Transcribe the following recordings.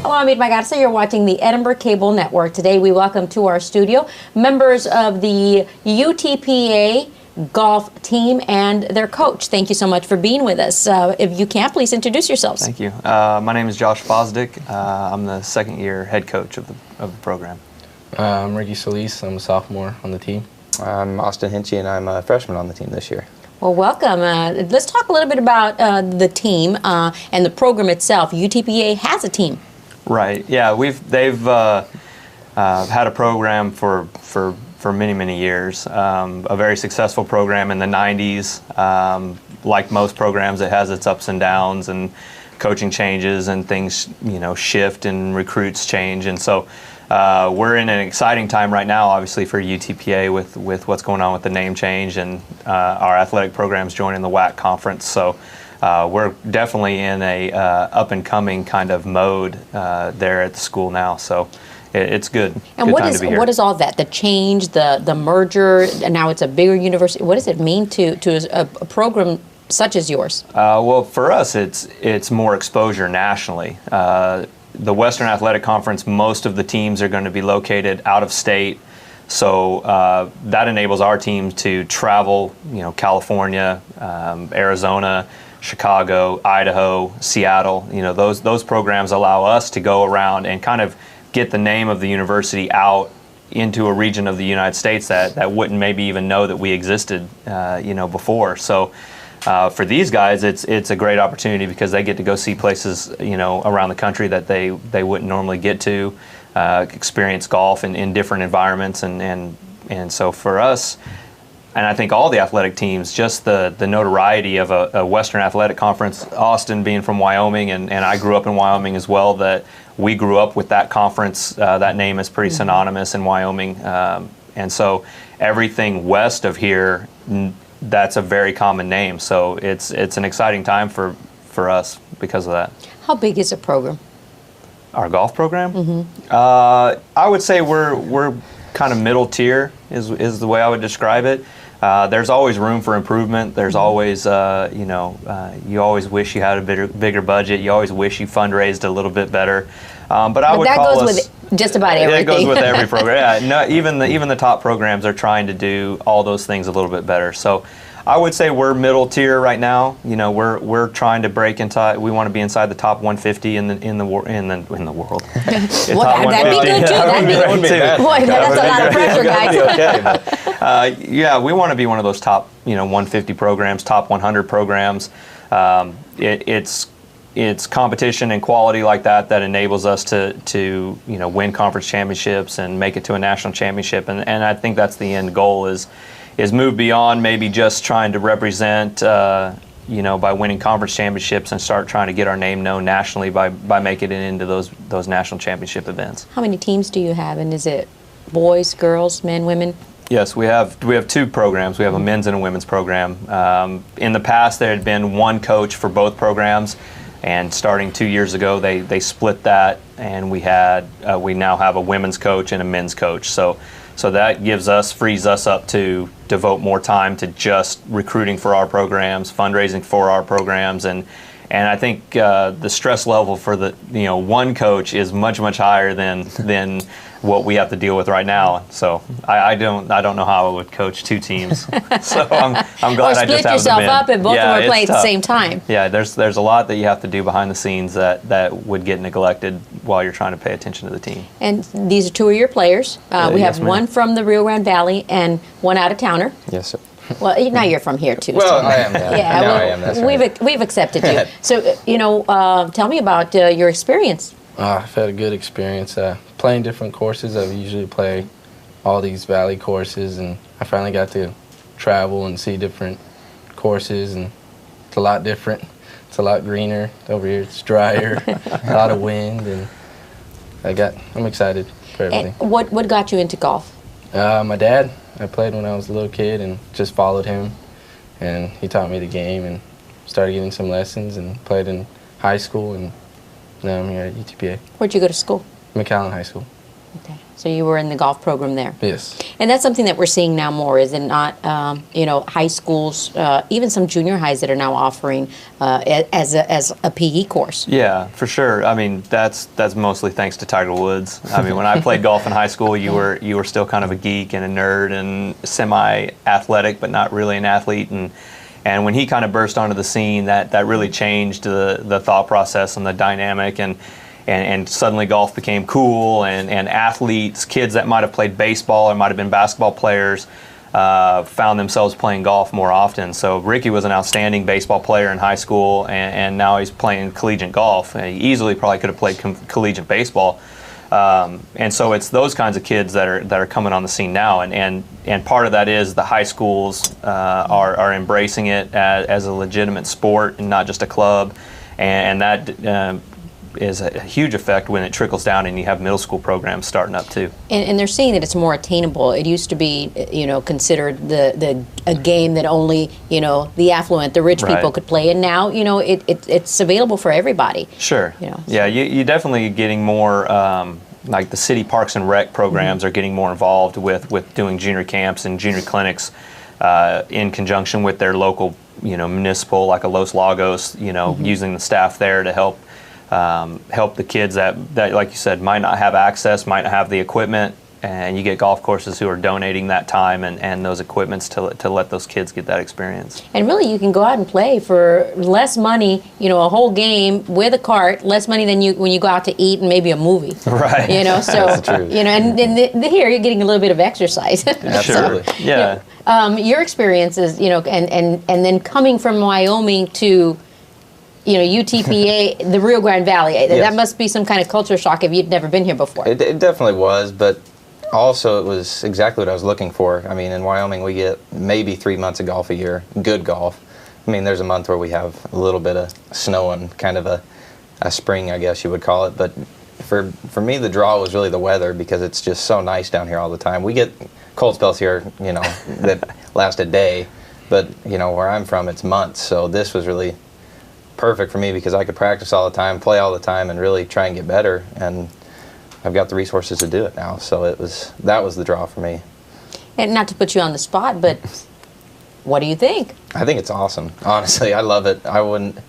Hello, Amit Magarsa. You're watching the Edinburg Cable Network. Today we welcome to our studio members of the UTPA golf team and their coach. Thank you so much for being with us. If you can, please introduce yourselves. Thank you. My name is Josh Fosdick. I'm the second-year head coach of the program. I'm Ricky Solis. I'm a sophomore on the team. I'm Austin Hinchy, and I'm a freshman on the team this year. Well, welcome. Let's talk a little bit about the team and the program itself. UTPA has a team. Right. Yeah. They've had a program for many years. A very successful program in the '90s. Like most programs, it has its ups and downs, and coaching changes, and things shift, and recruits change, and so. We're in an exciting time right now, obviously, for UTPA with what's going on with the name change and our athletic programs joining the WAC conference. So we're definitely in a up-and-coming kind of mode there at the school now. So it's good. And what is all that? The change, the merger, and now it's a bigger university. What does it mean to a program such as yours? Well, for us, it's more exposure nationally. The Western Athletic Conference, most of the teams are going to be located out of state, so that enables our team to travel, California, Arizona, Chicago, Idaho, Seattle. Those programs allow us to go around and kind of get the name of the university out into a region of the United States that wouldn't maybe even know that we existed, before. So. For these guys, it's a great opportunity because they get to go see places, around the country that they wouldn't normally get to, experience golf in different environments, and so for us, and I think all the athletic teams, just the notoriety of a Western Athletic Conference, Austin being from Wyoming, and I grew up in Wyoming as well, that we grew up with that conference. That name is pretty synonymous in Wyoming, and so everything west of here. That's a very common name, so it's an exciting time for us because of that. How big is the program? Our golf program? Mm-hmm. I would say we're kind of middle tier is the way I would describe it. There's always room for improvement. There's always you always wish you had a bigger budget. You always wish you fundraised a little bit better. But I would call us. That goes with just about everything. It goes with every program. Yeah, no, even the top programs are trying to do all those things a little bit better. So, I would say we're middle tier right now. We're trying to break inside. We want to be inside the top 150 in the world. Well, that'd be good too. That'd be good. Boy, that's a lot of pressure, guys. Yeah, we want to be one of those top 150 programs, top 100 programs. It's competition and quality like that enables us to win conference championships and make it to a national championship, and I think that's the end goal is move beyond maybe just trying to represent by winning conference championships and start trying to get our name known nationally by making it into those national championship events. How many teams do you have, and is it boys, girls, men, women? Yes, we have two programs. We have a men's and a women's program. In the past, there had been one coach for both programs. And starting 2 years ago, they split that, and we now have a women's coach and a men's coach. So that frees us up to devote more time to just recruiting for our programs, fundraising for our programs, and I think the stress level for the one coach is much higher than what we have to deal with right now. So I don't know how I would coach two teams. So I'm glad I just have the men. Or split yourself up and both of them are playing at the same time. Yeah, there's a lot that you have to do behind the scenes that would get neglected while you're trying to pay attention to the team. And these are two of your players. We have one from the Rio Grande Valley and one out-of-towner. Yes, sir. Well, now you're from here too. Well, so. I am. Yeah, I am. That's right. We've accepted you. So, tell me about your experience. I've had a good experience playing different courses. I usually play all these valley courses, and I finally got to travel and see different courses, and it's a lot different. It's a lot greener over here. It's drier, a lot of wind, and I'm excited for everything. And what got you into golf? My dad. I played when I was a little kid and just followed him, and he taught me the game and started getting some lessons and played in high school, and now I'm here at UTPA. Where'd you go to school? McAllen High School. Okay. So you were in the golf program there. Yes. And that's something that we're seeing now more, is it not? High schools, even some junior highs that are now offering as a PE course. Yeah, for sure. I mean, that's mostly thanks to Tiger Woods. I mean, when I played golf in high school, you were still kind of a geek and a nerd and semi-athletic, but not really an athlete. And when he kind of burst onto the scene, that really changed the thought process and the dynamic, and suddenly golf became cool, and athletes, kids that might have played baseball or might have been basketball players, found themselves playing golf more often. So Ricky was an outstanding baseball player in high school, and now he's playing collegiate golf. And he easily probably could have played collegiate baseball. And so it's those kinds of kids that are coming on the scene now, and part of that is the high schools are embracing it as a legitimate sport and not just a club, and that is a huge effect when it trickles down and you have middle school programs starting up too. And they're saying that it's more attainable. It used to be, considered a game that only, the affluent, the rich people could play, and now, it's available for everybody. Sure. Yeah, you're definitely getting more. Like the city parks and rec programs are getting more involved with doing junior camps and junior clinics in conjunction with their local, municipal, like a Los Lagos, using the staff there to help the kids that, like you said, might not have access, might not have the equipment, and you get golf courses who are donating that time and those equipments to let those kids get that experience. And really, you can go out and play for less money, a whole game with a cart, less money than when you go out to eat and maybe a movie. Right. So, That's the truth. and here you're getting a little bit of exercise. Absolutely. Sure. Yeah. Your experience is, and then coming from Wyoming to UTPA, the Rio Grande Valley. Yes. That must be some kind of culture shock if you'd never been here before. It definitely was, but also it was exactly what I was looking for. I mean, in Wyoming we get maybe 3 months of golf a year, good golf. I mean, there's a month where we have a little bit of snow and kind of a spring, I guess you would call it. But for me, the draw was really the weather, because it's just so nice down here all the time. We get cold spells here, that last a day, but where I'm from, it's months. So this was really perfect for me, because I could practice all the time, play all the time, and really try and get better. And I've got the resources to do it now. So that was the draw for me. And not to put you on the spot, but what do you think? I think it's awesome. Honestly, I love it. I wouldn't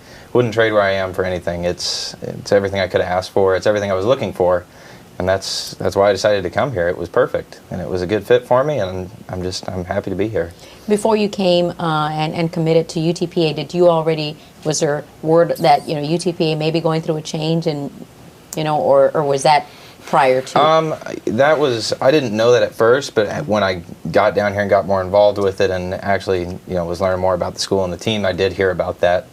trade where I am for anything. It's everything I could have asked for. It's everything I was looking for, and that's why I decided to come here. It was perfect, and it was a good fit for me, and I'm happy to be here. Before you came and committed to UTPA, was there word that UTPA may be going through a change, and or was that prior to? I didn't know that at first, but when I got down here and got more involved with it, and actually was learning more about the school and the team, I did hear about that.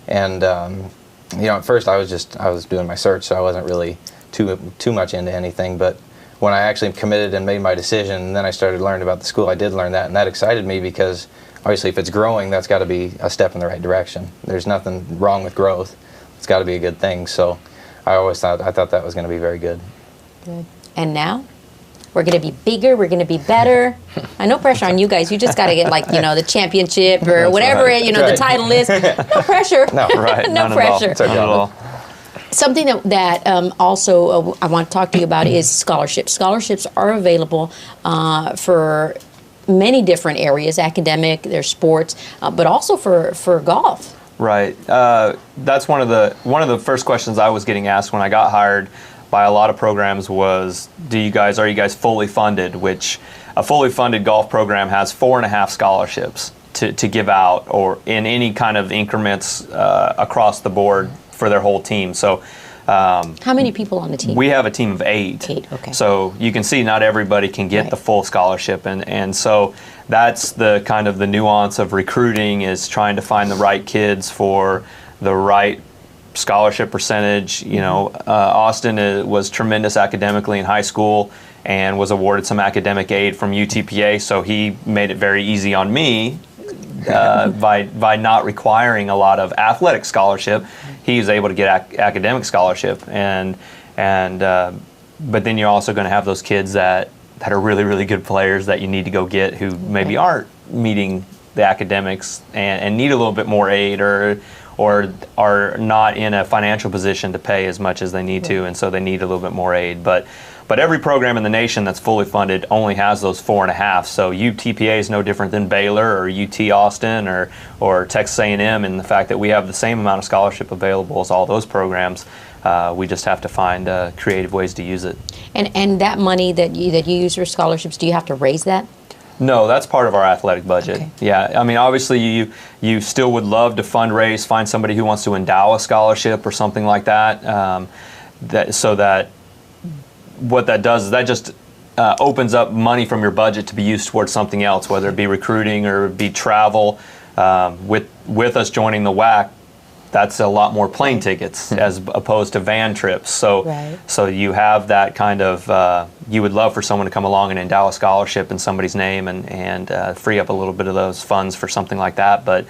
And at first I was doing my search, so I wasn't really too much into anything. But when I actually committed and made my decision, and then I started learning about the school, I did learn that, and that excited me, because obviously if it's growing, that's got to be a step in the right direction. There's nothing wrong with growth. It's got to be a good thing. So I thought that was going to be very good. Good. And now? We're going to be bigger. We're going to be better. No pressure on you guys. You just got to get the championship or whatever the title is. No pressure. No, right. No pressure. Not at all. Something that also I want to talk to you about is scholarships. Scholarships are available for many different areas: academic, there's sports, but also for golf. Right. That's one of the first questions I was getting asked when I got hired by a lot of programs was, are you guys fully funded? Which a fully funded golf program has 4.5 scholarships to give out, or in any kind of increments across the board for their whole team. So how many people on the team? We have a team of 8. 8, okay. So you can see not everybody can get the full scholarship, and so that's the kind of the nuance of recruiting, is trying to find the right kids for the right scholarship percentage. Austin was tremendous academically in high school and was awarded some academic aid from UTPA, so he made it very easy on me by not requiring a lot of athletic scholarship. He was able to get academic scholarship, but then you're also going to have those kids that are really, really good players that you need to go get, who maybe aren't meeting the academics and need a little bit more aid, or or are not in a financial position to pay as much as they need to, and so they need a little bit more aid. But every program in the nation that's fully funded only has those 4.5. So UTPA is no different than Baylor or UT Austin or Texas A&M in the fact that we have the same amount of scholarship available as all those programs. We just have to find creative ways to use it. And that money that you use for scholarships, do you have to raise that? No, that's part of our athletic budget. Okay. Yeah, I mean, obviously you still would love to fundraise, find somebody who wants to endow a scholarship or something like that. So that what that does is that just opens up money from your budget to be used towards something else, whether it be recruiting or be travel. With us joining the WAC, that's a lot more plane tickets as opposed to van trips. So you have that kind of, you would love for someone to come along and endow a scholarship in somebody's name and free up a little bit of those funds for something like that. But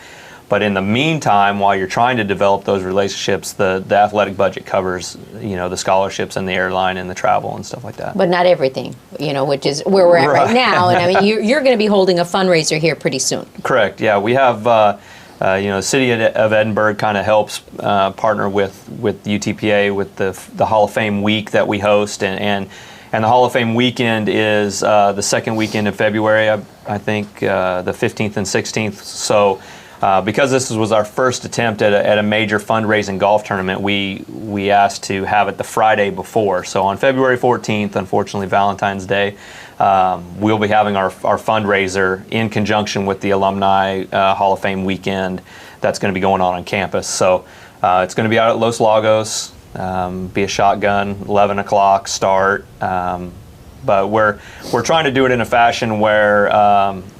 in the meantime, while you're trying to develop those relationships, the athletic budget covers, the scholarships and the airline and the travel and stuff like that. But not everything, which is where we're at right now. And I mean, you're going to be holding a fundraiser here pretty soon. Correct. Yeah, we have, the city of Edinburg kind of helps partner with UTPA with the Hall of Fame week that we host, and the Hall of Fame weekend is the second weekend of February, I think, the 15th and 16th. So. Because this was our first attempt at a major fundraising golf tournament, we asked to have it the Friday before. So on February 14th, unfortunately Valentine's Day, we'll be having our fundraiser in conjunction with the Alumni Hall of Fame weekend that's going to be going on campus. So it's going to be out at Los Lagos, be a shotgun, 11 o'clock start. But we're trying to do it in a fashion where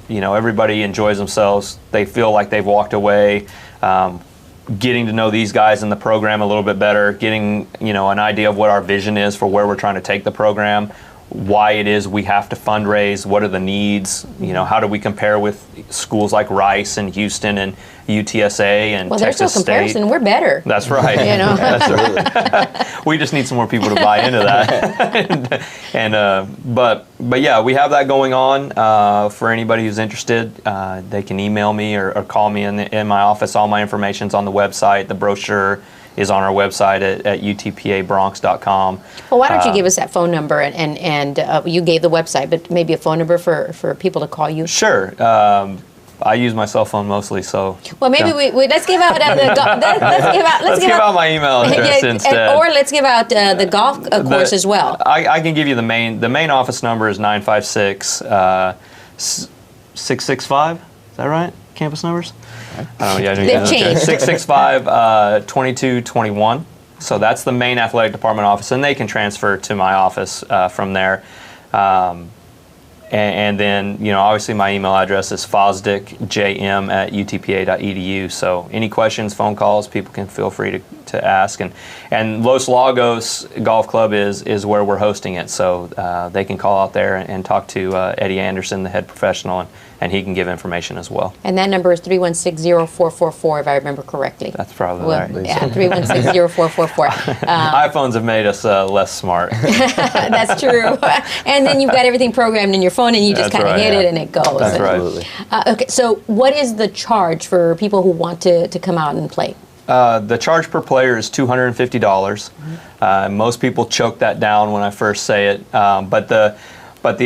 everybody enjoys themselves. They feel like they've walked away, getting to know these guys in the program a little bit better, getting an idea of what our vision is for where we're trying to take the program, why it is we have to fundraise, what are the needs, how do we compare with schools like Rice and Houston and UTSA and Texas State. There's no comparison. We're better. That's right. That's right. We just need some more people to buy into that. But yeah, we have that going on. For anybody who's interested, they can email me or call me in my office. All my information's on the website. The brochure is on our website at utpabronx.com. Well, why don't you give us that phone number and you gave the website, but maybe a phone number for people to call you? Sure. I use my cell phone mostly, so. Well, maybe let's give out let's give out my email address instead. Or let's give out the golf course as well. I can give you the main office number is 956-665. Is that right? Campus numbers? They've changed. 665-2221. So that's the main athletic department office, and they can transfer to my office from there. And then, obviously my email address is fosdickjm@utpa.edu. So any questions, phone calls, people can feel free to ask. And Los Lagos Golf Club is where we're hosting it. So they can call out there and talk to Eddie Anderson, the head professional, and he can give information as well. And that number is 316-0444, if I remember correctly. That's probably right. Yeah, 316-0444. iPhones have made us less smart. That's true. And then you've got everything programmed in your phone, and you just kind of hit it, and it goes. That's right. Okay, so what is the charge for people who want to come out and play? The charge per player is $250. Most people choke that down when I first say it, but the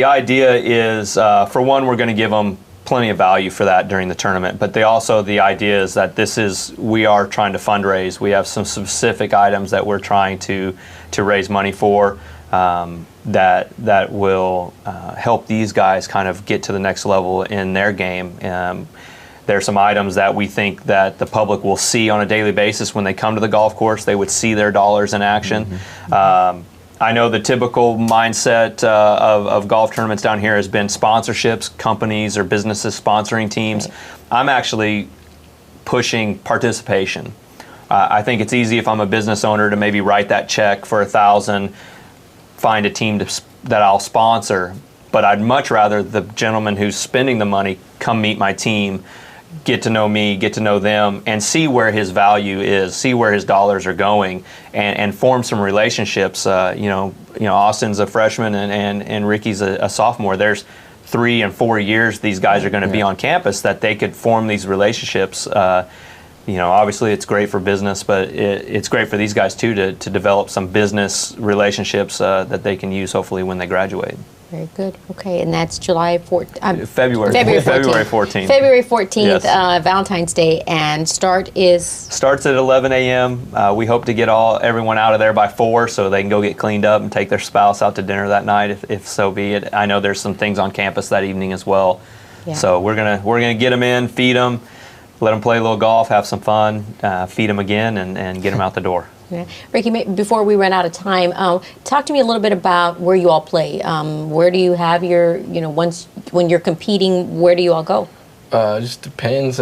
idea is, for one, we're going to give them plenty of value for that during the tournament. But the idea is that we are trying to fundraise. We have some specific items that we're trying to raise money for that will help these guys kind of get to the next level in their game. There are some items that we think that the public will see on a daily basis when they come to the golf course. They would see their dollars in action. I know the typical mindset of golf tournaments down here has been sponsorships, companies or businesses sponsoring teams. Right. I'm actually pushing participation. I think it's easy if I'm a business owner to maybe write that check for $1,000, find a team that I'll sponsor, but I'd much rather the gentleman who's spending the money come meet my team, get to know me, get to know them, and see where his value is, see where his dollars are going, and form some relationships. Austin's a freshman and Ricky's a sophomore. There's 3 and 4 years these guys are going to be on campus that they could form these relationships obviously it's great for business, but it's great for these guys too to develop some business relationships that they can use hopefully when they graduate. Very good. Okay, and that's July 14th. February 14th. February 14th, Yes. Valentine's Day, and starts at 11 a.m. We hope to get everyone out of there by 4 so they can go get cleaned up and take their spouse out to dinner that night, if so be it. I know there's some things on campus that evening as well. Yeah. So we're gonna get them in, feed them, let them play a little golf, have some fun, feed them again, and get them out the door. Yeah. Ricky, before we run out of time, talk to me a little bit about where you all play. Where do you have your, when you're competing, where do you all go? Just depends.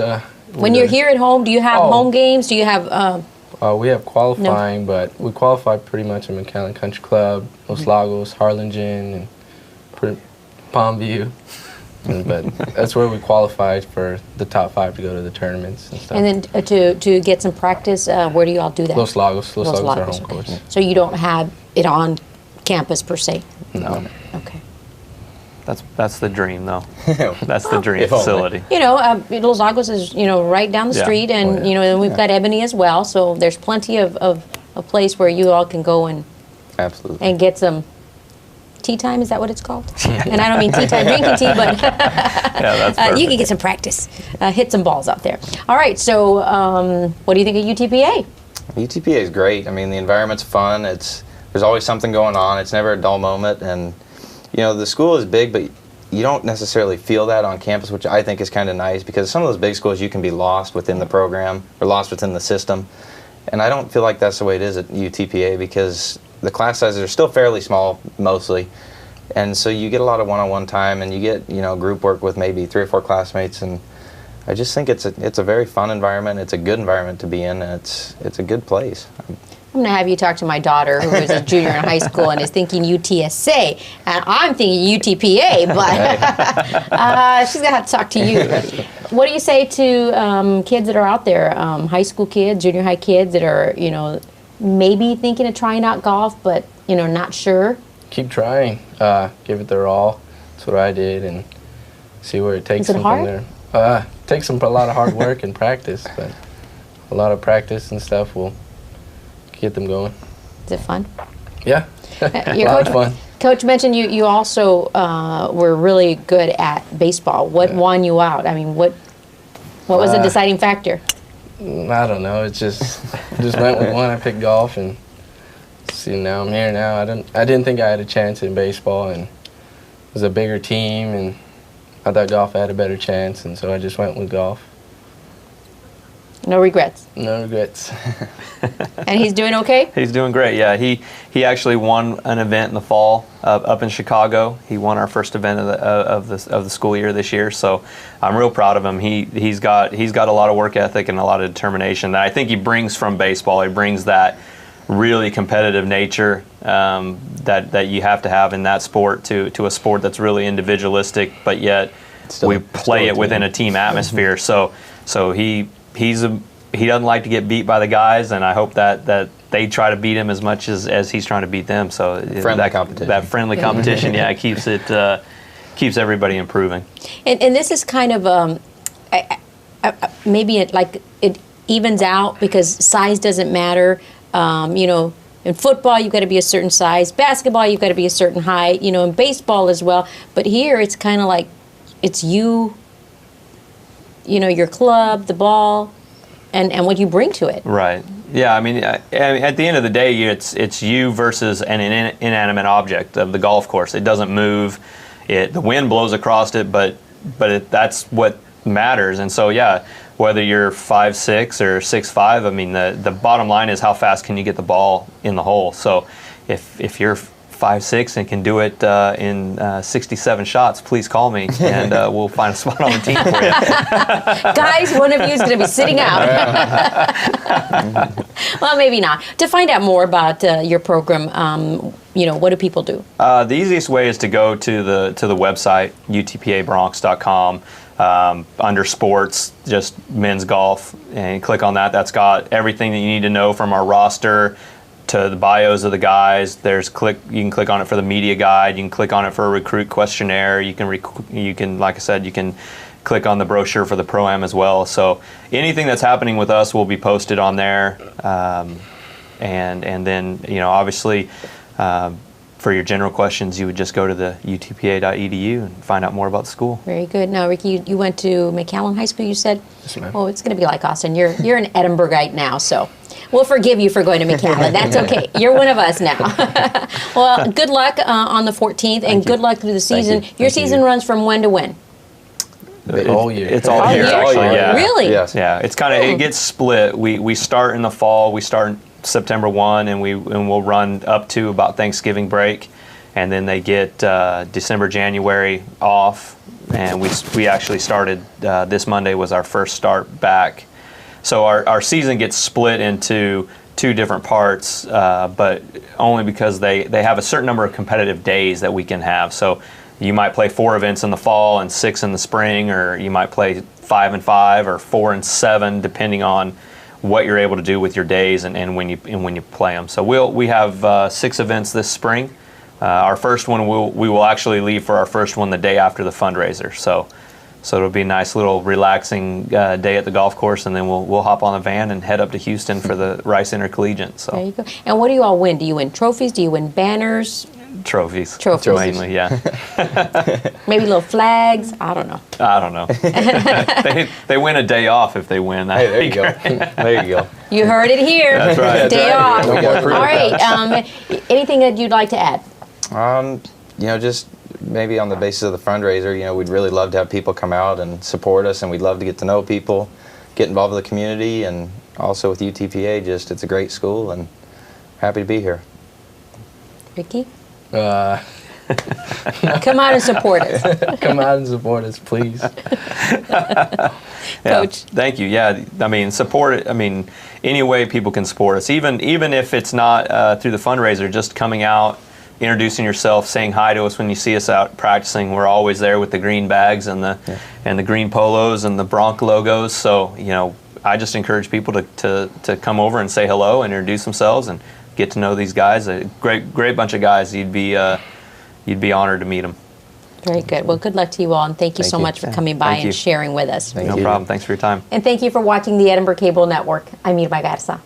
When you're here at home, do you have home games? Do you have? We have qualifying, but we qualify pretty much in McAllen Country Club, Los Lagos, Harlingen, and Palmview. But that's where we qualified for the top 5 to go to the tournaments and stuff. And then to get some practice, where do you all do that? Los Lagos. Los Lagos are home course. So you don't have it on campus per se? No. Okay. That's the dream, though. That's the dream facility. Los Lagos is right down the street, and and we've got Ebony as well. So there's plenty of a place where you all can go and Absolutely. and get some tea time. Is that what it's called? And I don't mean tea time drinking tea, but that's you can get some practice, hit some balls out there. All right. So what do you think of UTPA? UTPA is great. I mean, the environment's fun. There's always something going on. It's never a dull moment, and the school is big, but you don't necessarily feel that on campus, which I think is kind of nice, because some of those big schools you can be lost within the program or lost within the system, and I don't feel like that's the way it is at UTPA, because the class sizes are still fairly small mostly, and so you get a lot of one-on-one time, and you get group work with maybe 3 or 4 classmates, and I just think it's a very fun environment. It's a good environment to be in, and it's a good place. I'm going to have you talk to my daughter, who is a junior in high school and is thinking UTSA, and I'm thinking UTPA, but she's going to have to talk to you. What do you say to kids that are out there, high school kids, junior high kids that are, maybe thinking of trying out golf, but, not sure? Keep trying. Give it their all. That's what I did, and see where it takes them from hard? there. Takes them a lot of hard work and practice, but a lot of practice and stuff will get them going. Is it fun? Yeah. Your a lot of fun. Coach mentioned you also were really good at baseball. What won you out? I mean, what was the deciding factor? I don't know. It just went with one. I picked golf, and see, now I'm here now. I didn't think I had a chance in baseball, and it was a bigger team, and I thought golf had a better chance, and so I just went with golf. No regrets. No regrets. And he's doing okay? He's doing great. Yeah, he actually won an event in the fall up in Chicago. He won our first event of the school year this year. So I'm real proud of him. He's got a lot of work ethic and a lot of determination that I think he brings from baseball. He brings that really competitive nature that you have to have in that sport to a sport that's really individualistic, but yet we play it within a team atmosphere. So he doesn't like to get beat by the guys, and I hope that they try to beat him as much as he's trying to beat them. So competition. That friendly competition, keeps everybody improving. And this is kind of maybe it evens out because size doesn't matter. In football, you've got to be a certain size. Basketball, you've got to be a certain height. In baseball as well. But here, it's kind of like it's you. Your club, the ball, and what you bring to it. Right. Yeah. I mean, at the end of the day, it's you versus an inanimate object of the golf course. It doesn't move. The wind blows across it, but that's what matters. And so, yeah, whether you're 5'6" or 6'5", I mean, the bottom line is how fast can you get the ball in the hole. So, if you're 5'6" and can do it in 67 shots, please call me and we'll find a spot on the team for you. Guys, one of you is going to be sitting out. Well, maybe not. To find out more about your program, what do people do? The easiest way is to go to the website, utpabronx.com. Under sports, just men's golf, and click on that. That's got everything that you need to know from our roster to the bios of the guys. You can click on it for the media guide. You can click on it for a recruit questionnaire. You can like I said, you can click on the brochure for the Pro-Am as well. So anything that's happening with us will be posted on there. And then, obviously, for your general questions, you would just go to the utpa.edu and find out more about the school. Very good. Now, Ricky, you went to McAllen High School, you said? Yes, ma'am. Oh, it's going to be like Austin. You're an Edinburghite now, so we'll forgive you for going to McAllen. That's okay. You're one of us now. Well, good luck on the 14th, and good luck through the season. Your season runs from when to when? The whole year. It's all year, year? actually. Yeah. Really? Yes. Yeah. It's kind of it gets split. We start in the fall. We start September 1, and we'll run up to about Thanksgiving break, and then they get December, January off, and we actually started this Monday was our first start back. So our season gets split into two different parts, but only because they have a certain number of competitive days that we can have. So you might play 4 events in the fall and 6 in the spring, or you might play 5 and 5 or 4 and 7, depending on what you're able to do with your days and when you play them. So we have 6 events this spring. Our first one we will actually leave for our first one the day after the fundraiser. So it'll be a nice little relaxing day at the golf course, and then we'll hop on the van and head up to Houston for the Rice Intercollegiate. So There you go. And what do you all win? Do you win trophies? Do you win banners? Trophies. Trophies. Mainly, yeah. Maybe little flags? I don't know. I don't know. they win a day off if they win. Hey, there you go. There you go. You heard it here. That's right. Day That's right. off. No more All right. Anything that you'd like to add? Just maybe on the basis of the fundraiser, we'd really love to have people come out and support us, and we'd love to get to know people, get involved with the community, and also with UTPA. It's a great school, and happy to be here. Ricky? Uh, Come out and support us. come out and support us, please. Coach. Thank you. Yeah, I mean, support it. I mean, any way people can support us, even if it's not through the fundraiser, just coming out, introducing yourself, saying hi to us when you see us out practicing. We're always there with the green bags and the green polos and the Bronc logos. So I just encourage people to come over and say hello and introduce themselves and get to know these guys. A great bunch of guys. You'd be honored to meet them. Very good. Well, good luck to you all, and thank you so much for coming by and sharing with us. No problem. Thanks for your time. And thank you for watching the Edinburg Cable Network. I'm Irma Garza.